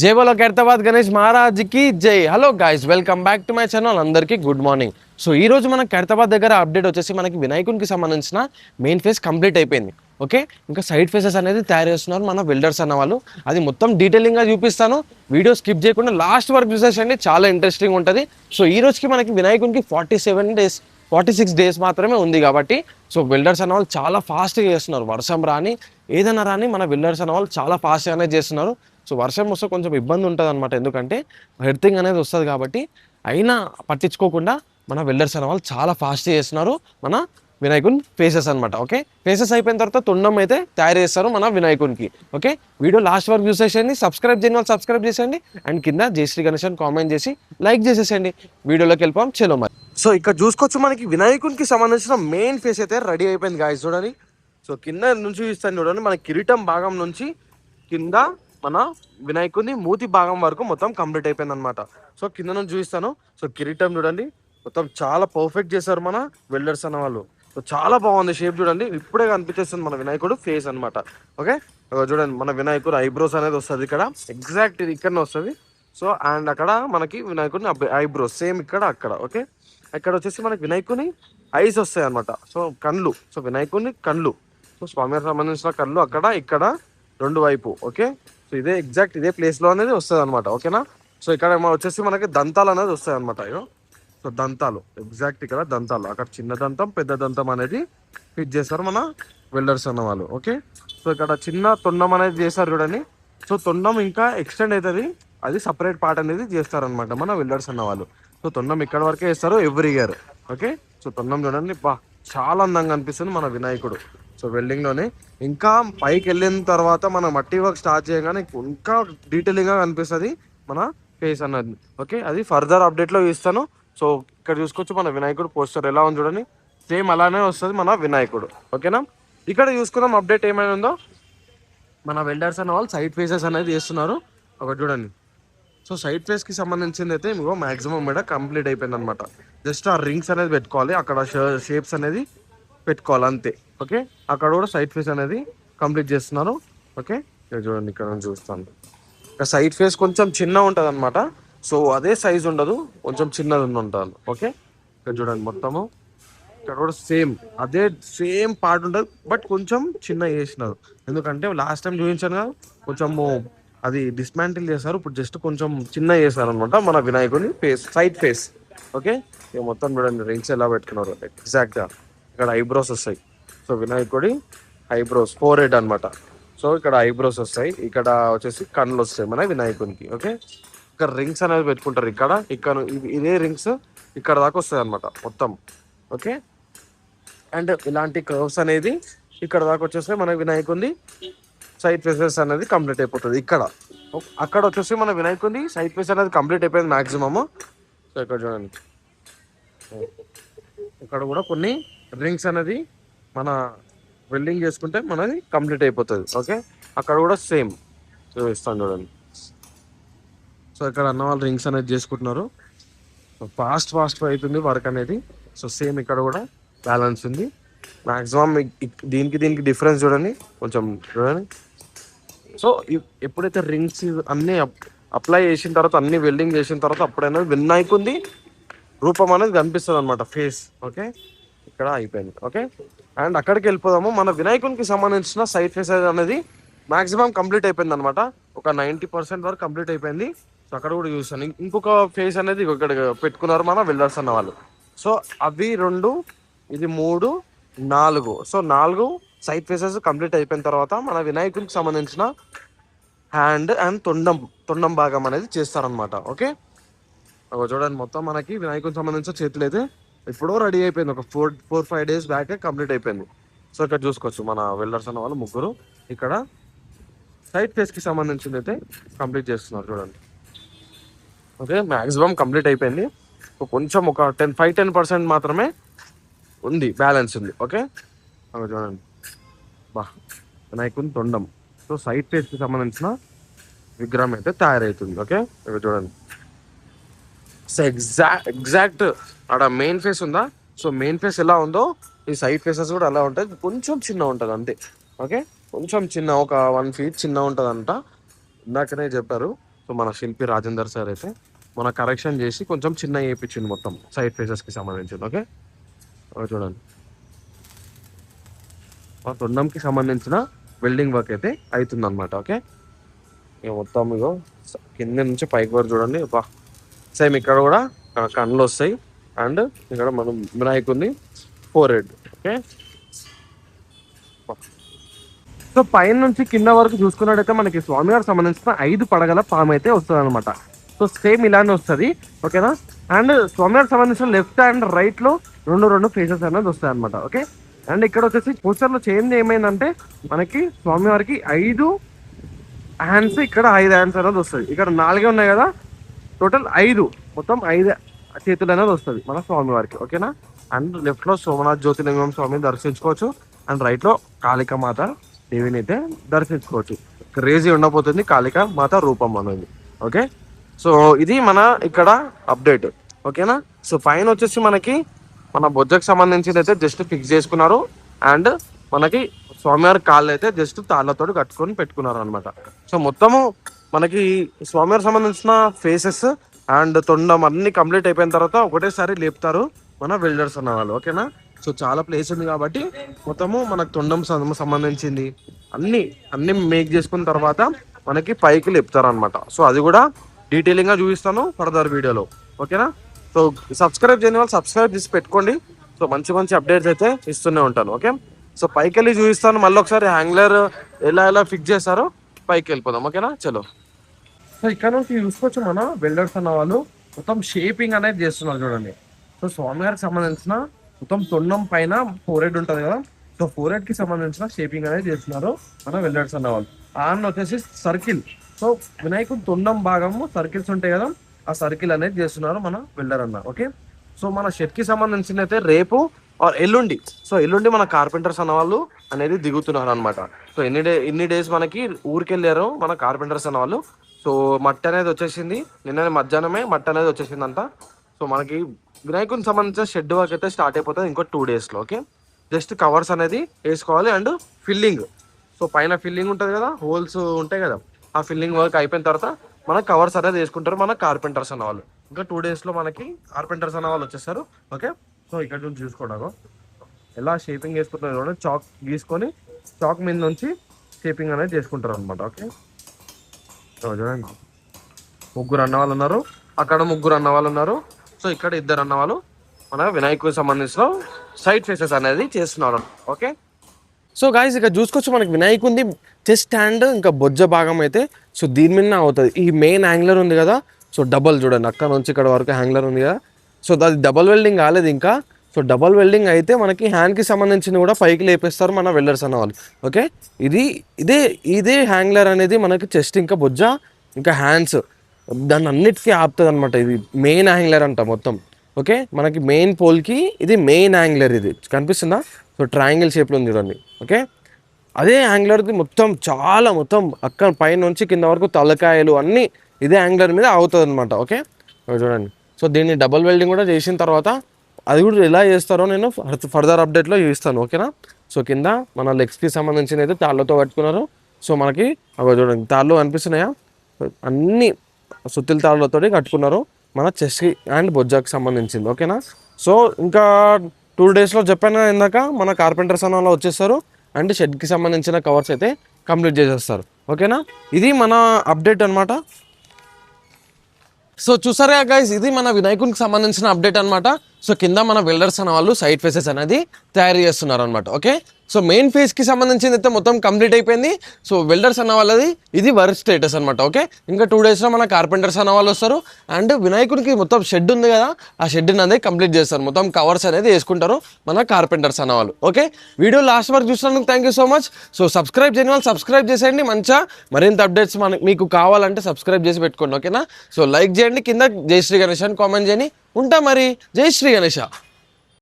జై బోలో ఖైరతాబాద్ గణేష్ మహారాజ్ కి జై. Hello guys, welcome back to my channel. అందరికీ గుడ్ మార్నింగ్. సో ఈ రోజు మన ఖైరతాబాద్ దగ్గర అప్డేట్ వచ్చేసి మనకి వినాయకునికి సంబంధించిన మెయిన్ ఫేస్ కంప్లీట్ అయిపోయింది. ఓకే, ఇంకా సైడ్ ఫేసెస్ అనేది తయారు చేస్తున్నారు మన బిల్డర్స్ అన్న వాళ్ళు. అది మొత్తం డీటెయిలింగ్గా చూపిస్తాను. వీడియో స్కిప్ చేయకుండా లాస్ట్ వరకు చూసేసండి, చాలా ఇంట్రెస్టింగ్ ఉంటుంది. సో ఈ రోజుకి మనకి వినాయకునికి 46 డేస్ మాత్రమే ఉంది కాబట్టి సో బిల్డర్స్ అన్న వాళ్ళు చాలా ఫాస్ట్గా చేస్తున్నారు. వర్షం రాని ఏదైనా రాని మన బిల్డర్స్ అన్న వాళ్ళు చాలా ఫాస్ట్గానే చేస్తున్నారు. సో వర్షం వస్తే కొంచెం ఇబ్బంది ఉంటుంది అనమాట, ఎందుకంటే ఎర్తింగ్ అనేది వస్తుంది కాబట్టి. అయినా పట్టించుకోకుండా మన వెల్డర్స్ అనే వాళ్ళు చాలా ఫాస్ట్ చేస్తున్నారు మన వినాయకుని ఫేసెస్ అనమాట. ఓకే, ఫేసెస్ అయిపోయిన తర్వాత తొండం అయితే తయారు చేస్తారు మన వినాయకునికి. ఓకే, వీడియో లాస్ట్ వరకు చూసేసేయండి. సబ్స్క్రైబ్ చేయని వాళ్ళు సబ్స్క్రైబ్ చేసేయండి అండ్ కింద జై శ్రీ గణేష్ అని కామెంట్ చేసి లైక్ చేసేసేయండి. వీడియోలోకి వెళ్ళిపోం, చలో మరి. సో ఇక్కడ చూసుకోవచ్చు, మనకి వినాయకునికి సంబంధించిన మెయిన్ ఫేస్ అయితే రెడీ అయిపోయింది గాయస్. చూడండి, సో కింద నుంచి చూస్తాను చూడండి, మన కిరీటం భాగం నుంచి కింద మన వినాయకుని మూతి భాగం వరకు మొత్తం కంప్లీట్ అయిపోయింది అనమాట. సో కింద నుంచి చూపిస్తాను. సో కిరీటం చూడండి, మొత్తం చాలా పర్ఫెక్ట్ చేశారు మన వెల్డర్స్ అన్న వాళ్ళు. సో చాలా బాగుంది షేప్, చూడండి ఇప్పుడే కనిపించేస్తుంది మన వినాయకుడు ఫేస్ అనమాట. ఓకే, చూడండి మన వినాయకుడు ఐబ్రోస్ అనేది వస్తుంది ఇక్కడ, ఎగ్జాక్ట్ ఇది ఇక్కడనే వస్తుంది. సో అండ్ అక్కడ మనకి వినాయకుడిని ఐబ్రోస్ సేమ్ ఇక్కడ అక్కడ. ఓకే, ఇక్కడ వచ్చేసి మనకి వినాయకుని ఐస్ వస్తాయి అనమాట. సో కళ్ళు, సో వినాయకుని కళ్ళు, సో స్వామికి సంబంధించిన కళ్ళు అక్కడ ఇక్కడ రెండు వైపు. ఓకే, సో ఇదే ఎగ్జాక్ట్ ఇదే ప్లేస్లో అనేది వస్తుంది అనమాట. ఓకేనా, సో ఇక్కడ వచ్చేసి మనకి దంతాలు అనేది వస్తాయి అనమాట. సో దంతాలు ఎగ్జాక్ట్ ఇక్కడ దంతాలు, అక్కడ చిన్న దంతం పెద్ద దంతం అనేది ఫిట్ చేస్తారు మన వెల్డర్స్ అన్న వాళ్ళు. ఓకే, సో ఇక్కడ చిన్న తొండం అనేది చేస్తారు చూడండి. సో తొండం ఇంకా ఎక్స్టెండ్ అవుతుంది, అది సపరేట్ పార్ట్ అనేది చేస్తారనమాట మన వెల్డర్స్ అన్న వాళ్ళు. సో తొండం ఇక్కడ వరకే వేస్తారు ఎవ్రీ ఇయర్. ఓకే, సో తొండం చూడండి, బా చాలా అందంగా అనిపిస్తుంది మన వినాయకుడు. సో వెల్డింగ్లోనే ఇంకా పైకి వెళ్ళిన తర్వాత మన మట్టి వర్క్ స్టార్ట్ చేయగానే ఇంకా డీటెయిలింగ్గా కనిపిస్తుంది మన ఫేస్ అన్నది. ఓకే, అది ఫర్దర్ అప్డేట్లో ఇస్తాను. సో ఇక్కడ చూసుకోవచ్చు మన వినాయకుడు పోస్టర్ ఎలా ఉంది చూడండి, సేమ్ అలానే వస్తుంది మన వినాయకుడు. ఓకేనా, ఇక్కడ చూసుకుందాం అప్డేట్ ఏమైనా ఉందో. మన వెల్డర్స్ అన్న వాళ్ళు సైడ్ ఫేసెస్ అనేది చేస్తున్నారు. ఒకటి చూడండి, సో సైడ్ ఫేస్కి సంబంధించింది అయితే మీకు మ్యాక్సిమం కూడా కంప్లీట్ అయిపోయింది అనమాట. జస్ట్ ఆ రింగ్స్ అనేది పెట్టుకోవాలి, అక్కడ షేప్స్ అనేది పెట్టుకోవాలి అంతే. ఓకే, అక్కడ కూడా సైడ్ ఫేస్ అనేది కంప్లీట్ చేస్తున్నారు. ఓకే, చూడండి ఇక్కడ నుంచి చూస్తాను, ఇక సైడ్ ఫేస్ కొంచెం చిన్న ఉంటుంది అనమాట. సో అదే సైజ్ ఉండదు, కొంచెం చిన్నది ఉంటుంది. ఓకే, ఇక్కడ చూడండి మొత్తము ఇక్కడ కూడా అదే సేమ్ పార్ట్ ఉంటుంది, బట్ కొంచెం చిన్న చేసినారు. ఎందుకంటే లాస్ట్ టైం చూపించాను కదా, కొంచెము అది డిస్మాంటిల్ చేస్తారు, ఇప్పుడు జస్ట్ కొంచెం చిన్న చేశారు అనమాట మన వినాయకుని ఫేస్, సైడ్ ఫేస్. ఓకే, ఇక మొత్తం చూడండి రింగ్స్ ఎలా పెట్టుకున్నారు ఎగ్జాక్ట్గా. ఇక్కడ ఐబ్రోస్ వస్తాయి, సో వినాయకుడి ఐబ్రోస్ ఫోర్ హెడ్ అనమాట. సో ఇక్కడ ఐబ్రోస్ వస్తాయి, ఇక్కడ వచ్చేసి కళ్ళు వస్తాయి మన వినాయకునికి. ఓకే, ఇక్కడ రింగ్స్ అనేది పెట్టుకుంటారు, ఇక్కడ ఇదే రింగ్స్ ఇక్కడ దాకా వస్తాయి అనమాట మొత్తం. ఓకే, అండ్ ఇలాంటి కర్వ్స్ అనేది ఇక్కడ దాకా వచ్చేస్తే మన వినాయకుడి సైడ్ ఫేసెస్ అనేది కంప్లీట్ అయిపోతుంది. అక్కడ వచ్చేసి మన వినాయకుడి సైడ్ ఫేస్ అనేది కంప్లీట్ అయిపోయింది మ్యాక్సిమమ్. సో ఇక్కడ చూడండి, ఇక్కడ కూడా కొన్ని రింగ్స్ అనేది మన వెల్డింగ్ చేసుకుంటే మనది కంప్లీట్ అయిపోతుంది. ఓకే, అక్కడ కూడా సేమ్ ఇస్తాను చూడండి. సో ఇక్కడ అన్న వాళ్ళు రింగ్స్ అనేది చేసుకుంటున్నారు, ఫాస్ట్ అవుతుంది వర్క్ అనేది. సో సేమ్ ఇక్కడ కూడా బ్యాలెన్స్ ఉంది మ్యాక్సిమం. దీనికి డిఫరెన్స్ చూడండి, కొంచెం చూడండి. సో ఎప్పుడైతే రింగ్స్ అన్నీ అప్లై చేసిన తర్వాత, అన్ని వెల్డింగ్ చేసిన తర్వాత, అప్పుడైనా వినాయకుడి రూపం అనేది కనిపిస్తుంది అనమాట ఫేస్. ఓకే, ఇక్కడ అయిపోయింది. ఓకే, అండ్ అక్కడికి వెళ్ళిపోదాము. మన వినాయకునికి సంబంధించిన సైడ్ ఫేస్ అనేది మాక్సిమం కంప్లీట్ అయిపోయింది అనమాట, ఒక 90% వరకు కంప్లీట్ అయిపోయింది. సో అక్కడ కూడా చూస్తాను, ఇంకొక ఫేస్ అనేది ఇక్కడ పెట్టుకున్నారు మన వెల్డర్స్ అన్న వాళ్ళు. సో అవి 2, ఇది 3, 4. సో 4 సైడ్ ఫేసెస్ కంప్లీట్ అయిపోయిన తర్వాత మన వినాయకునికి సంబంధించిన హ్యాండ్ అండ్ తొండం భాగం అనేది చేస్తారనమాట. ఓకే, చూడండి మొత్తం మనకి వినాయకునికి సంబంధించిన చేతులు అయితే ఇప్పుడు రెడీ అయిపోయింది, ఒక 4-5 డేస్ బ్యాక్ కంప్లీట్ అయిపోయింది. సో ఇక్కడ చూసుకోవచ్చు మన వెల్డర్స్ అన్న వాళ్ళు ముగ్గురు ఇక్కడ సైడ్ ఫేస్కి సంబంధించింది అయితే కంప్లీట్ చేస్తున్నారు చూడండి. ఓకే, మ్యాక్సిమం కంప్లీట్ అయిపోయింది, కొంచెం ఒక 5-10% మాత్రమే ఉంది, బ్యాలెన్స్ ఉంది. ఓకే, అక్కడ చూడండి, బా వినాయకుని తొండం. సో సైడ్ ఫేస్కి సంబంధించిన విగ్రహం అయితే తయారవుతుంది. ఓకే, ఇక్కడ చూడండి, సో ఎగ్జాక్ట్ అక్కడ మెయిన్ ఫేస్ ఉందా, సో మెయిన్ ఫేస్ ఎలా ఉందో ఈ సైడ్ ఫేసెస్ కూడా అలా ఉంటుంది, కొంచెం చిన్న ఉంటుంది అంతే. ఓకే, కొంచెం చిన్న, ఒక 1 feet చిన్న ఉంటుంది అంట, ఇందాకనే చెప్పారు. సో మన శిల్పి రాజేందర్ సార్ అయితే మన కరెక్షన్ చేసి కొంచెం చిన్న వేయించింది మొత్తం సైడ్ ఫేసెస్కి సంబంధించింది. ఓకే చూడండి ఆ తొండంకి సంబంధించిన వెల్డింగ్ వర్క్ అయితే అవుతుంది అనమాట. ఓకే ఇక మొత్తం ఇగో కింద నుంచి పైకి వరకు చూడండి. సేమ్ ఇక్కడ కూడా కళ్ళు వస్తాయి అండ్ ఇక్కడ మనం వినాయకుడిని ఫోర్ హెడ్. ఓకే సో పైన నుంచి కింద వరకు చూసుకున్నట్టయితే మనకి స్వామివారికి సంబంధించిన 5 పడగల పాము అయితే వస్తుంది అనమాట. సో సేమ్ ఇలానే వస్తుంది. ఓకేనా అండ్ స్వామివారికి సంబంధించిన లెఫ్ట్ అండ్ రైట్ లో 2 ఫేసెస్ అనేది వస్తాయి అనమాట. ఓకే అండ్ ఇక్కడ వచ్చేసి పోస్టర్ లో చేంజ్ ఏమైందంటే మనకి స్వామివారికి 5 హ్యాండ్స్, ఇక్కడ 5 హ్యాండ్స్ అనేది వస్తుంది. ఇక్కడ 4 ఉన్నాయి కదా, టోటల్ 5 మొత్తం 5 చేతులు అనేది వస్తుంది మన స్వామివారికి. ఓకేనా అండ్ లెఫ్ట్ లో సోమనాథ్ జ్యోతిలింగం స్వామిని దర్శించుకోవచ్చు అండ్ రైట్ లో కాళికా మాత దేవిని అయితే దర్శించుకోవచ్చు. క్రేజీ ఉండబోతుంది కాళికా మాత రూపం అనేది. ఓకే సో ఇది మన ఇక్కడ అప్డేట్. ఓకేనా సో పైన వచ్చేసి మనకి మన బొజ్జకు సంబంధించింది అయితే జస్ట్ ఫిక్స్ చేసుకున్నారు అండ్ మనకి స్వామివారి కాళ్ళు అయితే జస్ట్ తాళ్ళతో కట్టుకొని పెట్టుకున్నారు అనమాట. సో మొత్తము మనకి స్వామివారికి సంబంధించిన ఫేసెస్ అండ్ తొండం అన్ని కంప్లీట్ అయిపోయిన తర్వాత ఒకటేసారి లేపుతారు మన వెల్డర్స్ అన్న వాళ్ళు. ఓకేనా సో చాలా ప్లేస్ ఉంది కాబట్టి మొత్తము మనకు తొండం సంబంధించింది అన్ని మేక్ చేసుకున్న తర్వాత మనకి పైకి లేపుతారు అనమాట. సో అది కూడా డీటెయిలింగ్ గా చూపిస్తాను ఫర్దర్ వీడియోలో. ఓకేనా సో సబ్స్క్రైబ్ చేయని వాళ్ళు సబ్స్క్రైబ్ చేసి పెట్టుకోండి. సో మంచి అప్డేట్స్ అయితే ఇస్తూనే ఉంటాను. ఓకే సో పైకి వెళ్ళి చూపిస్తాను మళ్ళీ ఒకసారి హ్యాంగ్లర్ ఎలా ఫిక్స్ చేస్తారో పైకి వెళ్ళిపోదాం. ఓకేనా చలో. సో ఇక్కడ నుంచి చూసుకోవచ్చు మన వెల్డర్స్ అన్న వాళ్ళు మొత్తం షేపింగ్ అనేది చేస్తున్నారు చూడండి. సో స్వామివారికి సంబంధించిన మొత్తం తొండం పైన 4 హెడ్ ఉంటుంది కదా, సో 4 హెడ్ కి సంబంధించిన షేపింగ్ అనేది చేస్తున్నారు మన వెల్డర్స్ అన్న వాళ్ళు. ఆన్ వచ్చేసి సర్కిల్, సో వినాయకుడు తొండం భాగము సర్కిల్స్ ఉంటాయి కదా, ఆ సర్కిల్ అనేది చేస్తున్నారు మన వెల్డర్ అన్న. ఓకే సో మన షెడ్ కి సంబంధించిన అయితే రేపు ఆర్ ఎల్లుండి, సో ఎల్లుండి మన కార్పెంటర్స్ అన్న వాళ్ళు అనేది దిగుతున్నారు అనమాట. సో ఎన్ని డేస్ మనకి ఊరికి వెళ్ళారు మన కార్పెంటర్స్ అన్న వాళ్ళు. సో మట్టి అనేది వచ్చేసింది నిన్న మధ్యాహ్నమే మట్టి అనేది వచ్చేసింది అంతా. సో మనకి వినాయకుడికి సంబంధించిన షెడ్ వర్క్ అయితే స్టార్ట్ అయిపోతుంది ఇంకో 2 డేస్లో. ఓకే జస్ట్ కవర్స్ అనేది వేసుకోవాలి అండ్ ఫిల్లింగ్, సో పైన ఫిల్లింగ్ ఉంటుంది కదా, హోల్స్ ఉంటాయి కదా, ఆ ఫిల్లింగ్ వర్క్ అయిపోయిన తర్వాత మన కవర్స్ అనేది వేసుకుంటారు మన కార్పెంటర్స్ అన్న వాళ్ళు. ఇంకా 2 డేస్లో మనకి కార్పెంటర్స్ అన్న వాళ్ళు వచ్చేస్తారు. ఓకే సో ఇక్కడ నుంచి చూసుకోవడం ఎలా షేపింగ్ చేసుకుంటారు కూడా, చాక్ గీసుకొని చాక్ మీద నుంచి షేపింగ్ అనేది చేసుకుంటారు అనమాట. ఓకే చూడండి 3 అన్న వాళ్ళు ఉన్నారు, అక్కడ 3 అన్న వాళ్ళు ఉన్నారు, సో ఇక్కడ 2 అన్న వాళ్ళు మన వినాయకుడికి సంబంధించిన సైడ్ ఫేసెస్ అనేది చేస్తున్నారు. ఓకే సో గాయస్ ఇక్కడ చూసుకోవచ్చు మనకి వినాయకుడిది చెస్ట్ హ్యాండ్ ఇంకా బొజ్జ భాగం అయితే సో దీని మీద అవుతుంది. ఈ మెయిన్ హ్యాంగ్లర్ ఉంది కదా, సో డబల్ చూడండి అక్కడ నుంచి ఇక్కడ వరకు హ్యాంగ్లర్ ఉంది కదా, సో అది డబల్ వెల్డింగ్ కాలేదు ఇంకా. సో డబల్ వెల్డింగ్ అయితే మనకి హ్యాండ్కి సంబంధించిన కూడా పైకి లేపేస్తారు మన వెల్డర్స్ అన్న వాళ్ళు. ఓకే ఇదే హ్యాంగ్లర్ అనేది మనకి చెస్ట్ ఇంకా బొజ్జ ఇంకా హ్యాండ్స్ దాన్ని అన్నిటికీ ఆపుతుంది అనమాట. ఇది మెయిన్ హ్యాంగ్లర్ అంట మొత్తం. ఓకే మనకి మెయిన్ పోల్కి ఇది మెయిన్ హ్యాంగ్లర్, ఇది కనిపిస్తుందా, సో ట్రయాంగిల్ షేప్లో ఉంది చూడండి. ఓకే అదే హ్యాంగ్లర్ది మొత్తం అక్కడ పైన నుంచి కింద వరకు తలకాయలు అన్నీ ఇదే హ్యాంగ్లర్ మీద అవుతుంది అనమాట. ఓకే చూడండి సో దీన్ని డబల్ వెల్డింగ్ కూడా చేసిన తర్వాత అది కూడా ఎలా చేస్తారో నేను ఫర్దర్ అప్డేట్లో చూపిస్తాను. ఓకేనా సో కింద మన లెగ్స్కి సంబంధించిన అయితే తాళ్ళతో కట్టుకున్నారు. సో మనకి అవి చూడండి తాళ్ళు కనిపిస్తున్నాయా, అన్ని సుత్తిల తాళ్ళతో కట్టుకున్నారు మన చెస్ట్కి అండ్ బొజ్జాకి సంబంధించింది. ఓకేనా సో ఇంకా 2 డేస్లో చెప్పాను ఇందాక మన కార్పెంటర్స్ అన్న వాళ్ళు వచ్చేస్తారు అండ్ షెడ్కి సంబంధించిన కవర్స్ అయితే కంప్లీట్ చేసేస్తారు. ఓకేనా ఇది మన అప్డేట్ అనమాట. సో చూసారా గైస్ ఇది మన వినాయకునికి సంబంధించిన అప్డేట్ అనమాట. సో కింద మన వెల్డర్స్ అన్న వాళ్ళు సైడ్ ఫేసెస్ అనేది తయారు చేస్తున్నారు అనమాట. ఓకే సో మెయిన్ ఫేస్కి సంబంధించింది అయితే మొత్తం కంప్లీట్ అయిపోయింది. సో వెల్డర్స్ అన్న వాళ్ళది ఇది వర్క్ స్టేటస్ అనమాట. ఓకే ఇంకా 2 డేస్లో మన కార్పెంటర్స్ అన్న వాళ్ళు వస్తారు అండ్ వినాయకుడికి మొత్తం షెడ్ ఉంది కదా, ఆ షెడ్ అనేది కంప్లీట్ చేస్తారు, మొత్తం కవర్స్ అనేది వేసుకుంటారు మన కార్పెంటర్స్ అన్న వాళ్ళు. ఓకే వీడియో లాస్ట్ వరకు చూసినందుకు thank you so much. So subscribe చేయని వాళ్ళు సబ్స్క్రైబ్ చేసేయండి, మంచిగా మరింత అప్డేట్స్ మీకు కావాలంటే సబ్స్క్రైబ్ చేసి పెట్టుకోండి. ఓకేనా సో లైక్ చేయండి, కింద జై శ్రీ గణేష్ అని కామెంట్ చేయండి. ఉంటా మరి, జై శ్రీ గణేష.